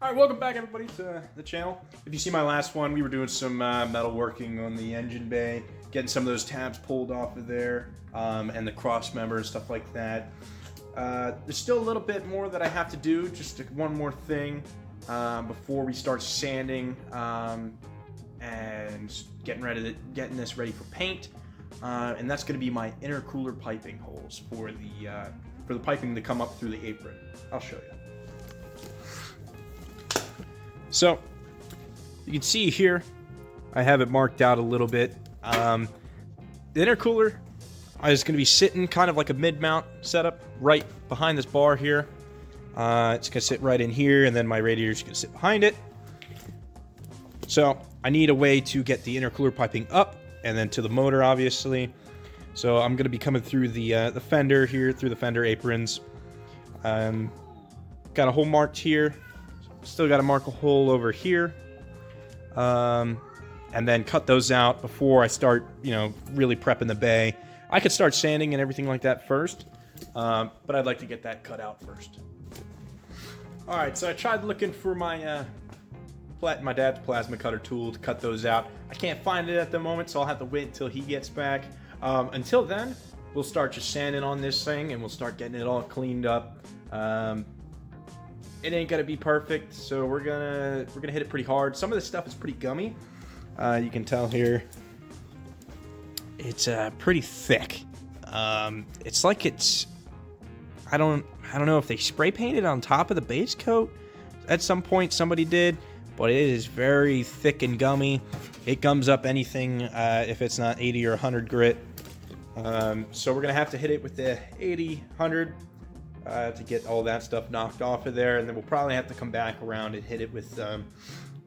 Alright, welcome back everybody to the channel. If you see my last one, we were doing some metal working on the engine bay, getting some of those tabs pulled off of there, and the cross member and stuff like that. There's still a little bit more that I have to do, just one more thing before we start sanding and getting this ready for paint. And that's going to be my intercooler piping holes for the piping to come up through the apron. I'll show you. So, you can see here, I have it marked out a little bit. The intercooler is going to be sitting kind of like a mid-mount setup right behind this bar here. It's going to sit right in here, and then my radiator is going to sit behind it. So, I need a way to get the intercooler piping up, and then to the motor, obviously. So, I'm going to be coming through the fender here, through the fender aprons. Got a hole marked here. Still got to mark a hole over here, and then cut those out before I start, really prepping the bay. I could start sanding and everything like that first, but I'd like to get that cut out first. All right, so I tried looking for my dad's plasma cutter tool to cut those out. I can't find it at the moment, so I'll have to wait until he gets back. Until then, we'll start just sanding on this thing, and we'll start getting it all cleaned up. It ain't gonna be perfect, so we're gonna hit it pretty hard. Some of this stuff is pretty gummy. You can tell here. It's pretty thick. It's like it's I don't know if they spray painted on top of the base coat. At some point somebody did, but it is very thick and gummy. It gums up anything if it's not 80 or 100 grit. So we're gonna have to hit it with the 80, 100. To get all that stuff knocked off of there, and then we'll probably have to come back around and hit it with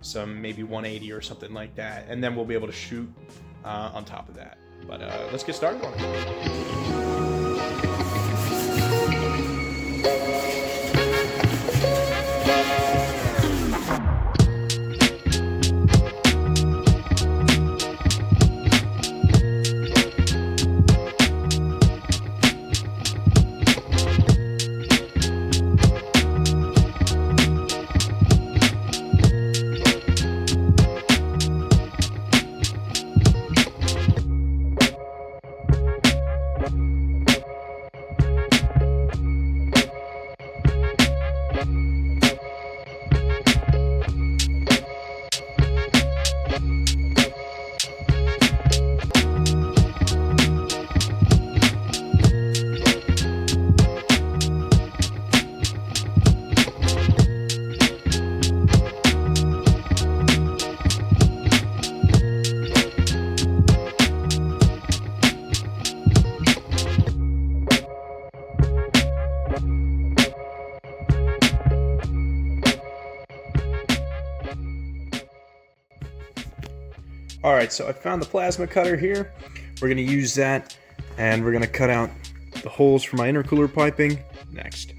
some maybe 180 or something like that, and then we'll be able to shoot on top of that. But let's get started on it. Alright, so I found the plasma cutter here. We're going to use that, and we're going to cut out the holes for my intercooler piping next.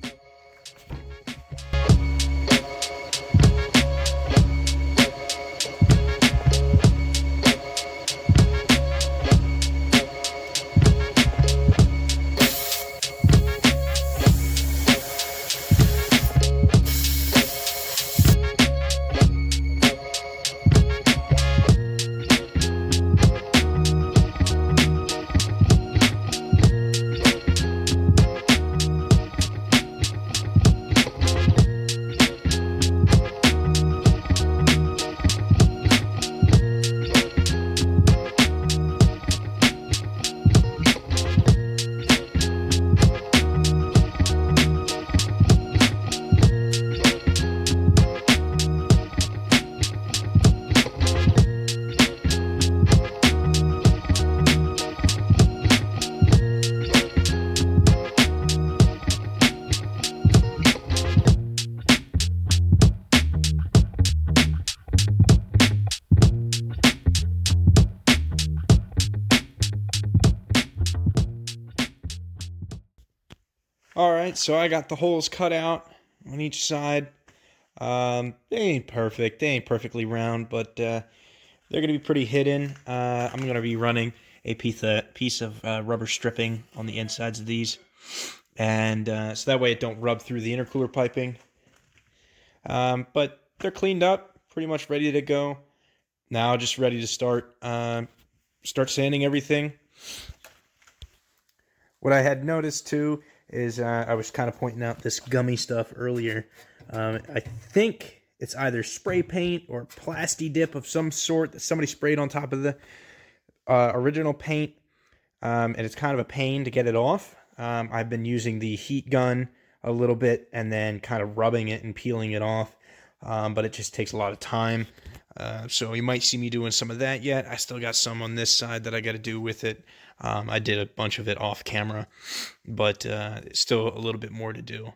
Alright, so I got the holes cut out on each side. They ain't perfect. They ain't perfectly round, but they're going to be pretty hidden. I'm going to be running a piece of rubber stripping on the insides of these. And so that way it don't rub through the intercooler piping. But they're cleaned up, pretty much ready to go. Now just ready to start sanding everything. What I had noticed too is I was kind of pointing out this gummy stuff earlier. I think it's either spray paint or plasti dip of some sort that somebody sprayed on top of the original paint, and it's kind of a pain to get it off. I've been using the heat gun a little bit and then kind of rubbing it and peeling it off, but it just takes a lot of time. So you might see me doing some of that yet. I still got some on this side that I got to do with it. I did a bunch of it off camera, but still a little bit more to do.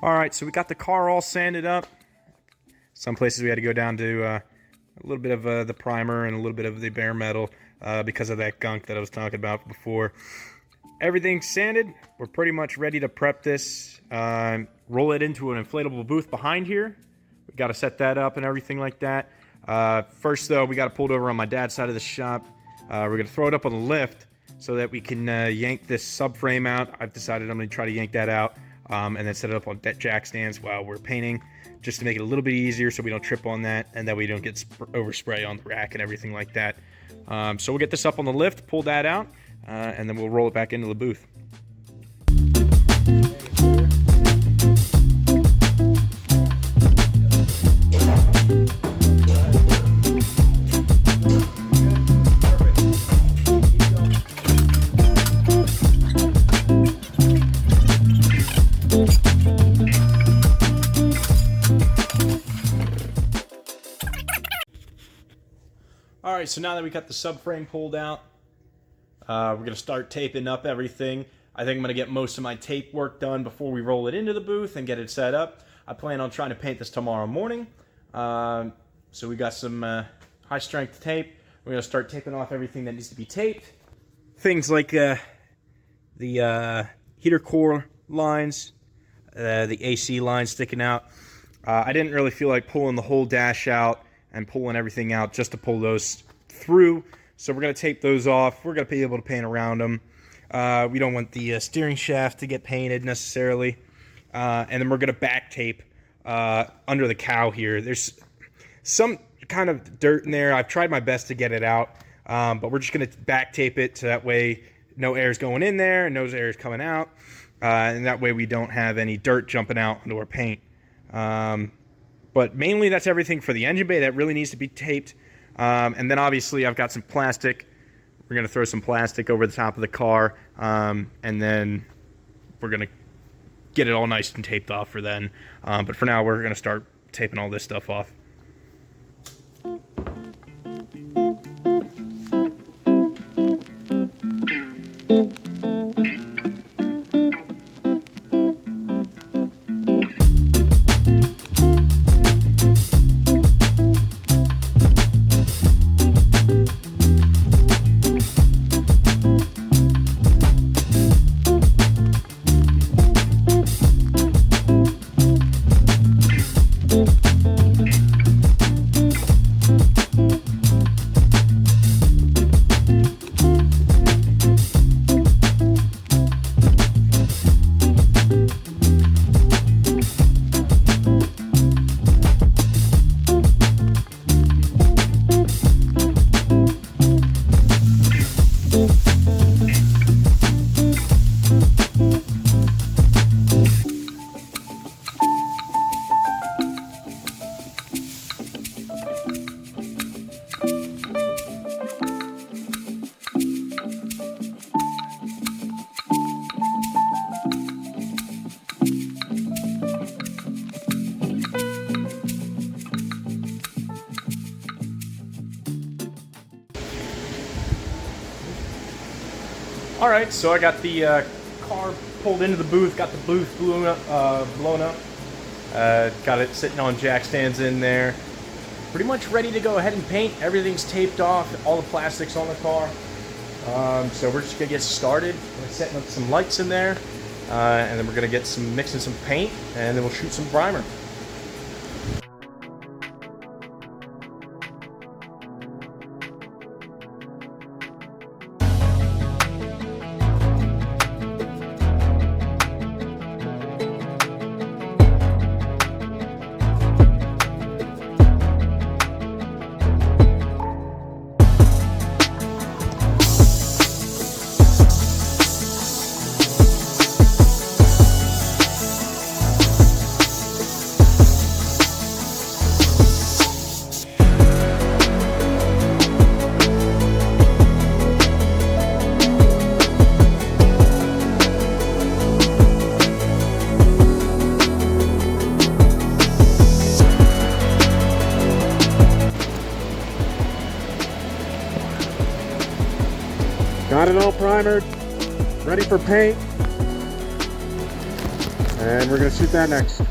Alright, so we got the car all sanded up. Some places we had to go down to a little bit of the primer and a little bit of the bare metal because of that gunk that I was talking about before. Everything's sanded. We're pretty much ready to prep this. Roll it into an inflatable booth behind here. We got to set that up and everything like that. First, though, we got to pull it over on my dad's side of the shop. We're going to throw it up on the lift so that we can yank this subframe out. I've decided I'm going to try to yank that out. And then set it up on jack stands while we're painting, just to make it a little bit easier so we don't trip on that and that we don't get overspray on the rack and everything like that. So we'll get this up on the lift, pull that out, and then we'll roll it back into the booth. Alright, so now that we got the subframe pulled out, we're going to start taping up everything. I think I'm going to get most of my tape work done before we roll it into the booth and get it set up. I plan on trying to paint this tomorrow morning. So we got some high strength tape. We're going to start taping off everything that needs to be taped. Things like the heater core lines, the AC lines sticking out. I didn't really feel like pulling the whole dash out and pulling everything out just to pull those through. So we're going to tape those off. We're going to be able to paint around them. We don't want the steering shaft to get painted necessarily. And then we're going to back tape under the cow here. There's some kind of dirt in there. I've tried my best to get it out, but we're just going to back tape it so that way no air is going in there and no air is coming out. And that way we don't have any dirt jumping out into our paint. But mainly that's everything for the engine bay that really needs to be taped. And then obviously I've got some plastic. We're going to throw some plastic over the top of the car. And then we're going to get it all nice and taped off for then. But for now, we're going to start taping all this stuff off. Alright, so I got the car pulled into the booth, got the booth blown up. Got it sitting on jack stands in there. Pretty much ready to go ahead and paint. Everything's taped off, all the plastics on the car. So we're just gonna get started. We're setting up some lights in there, and then we're gonna get mixing some paint, and then we'll shoot some primer. Got it all primered, ready for paint, and we're going to shoot that next.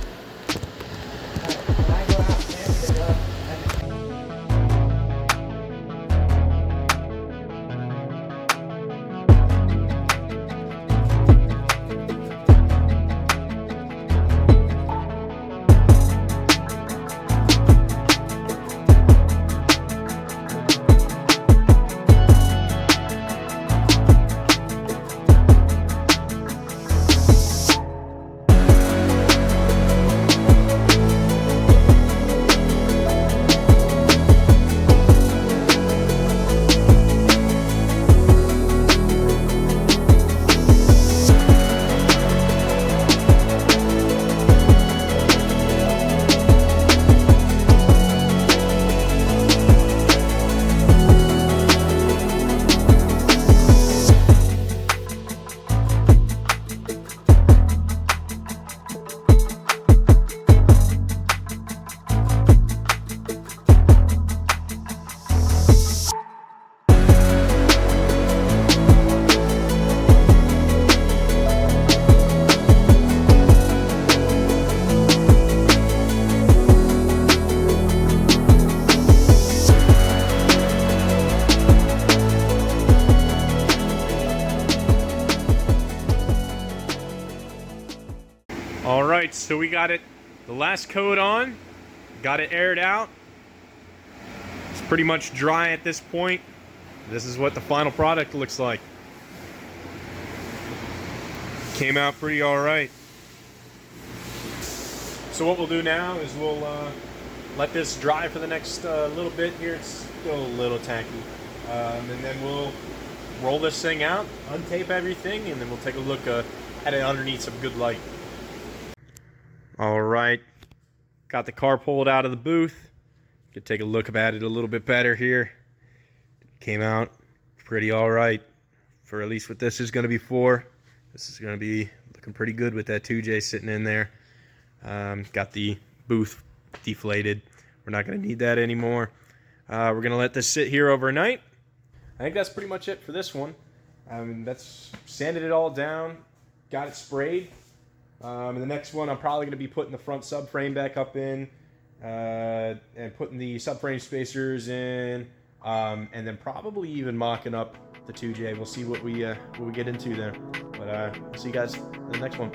Alright, so we got the last coat on, got it aired out. It's pretty much dry at this point. This is what the final product looks like. Came out pretty alright. So what we'll do now is we'll let this dry for the next little bit here. It's still a little tacky. And then we'll roll this thing out, untape everything, and then we'll take a look at it underneath some good light. Alright, got the car pulled out of the booth. Could take a look at it a little bit better here. Came out pretty alright, for at least what this is going to be for. This is going to be looking pretty good with that 2J sitting in there. Got the booth deflated. We're not going to need that anymore. We're going to let this sit here overnight. I think that's pretty much it for this one. That's sanded it all down, got it sprayed. And the next one, I'm probably going to be putting the front subframe back up in, and putting the subframe spacers in, and then probably even mocking up the 2J. We'll see what we get into there. But I'll see you guys in the next one.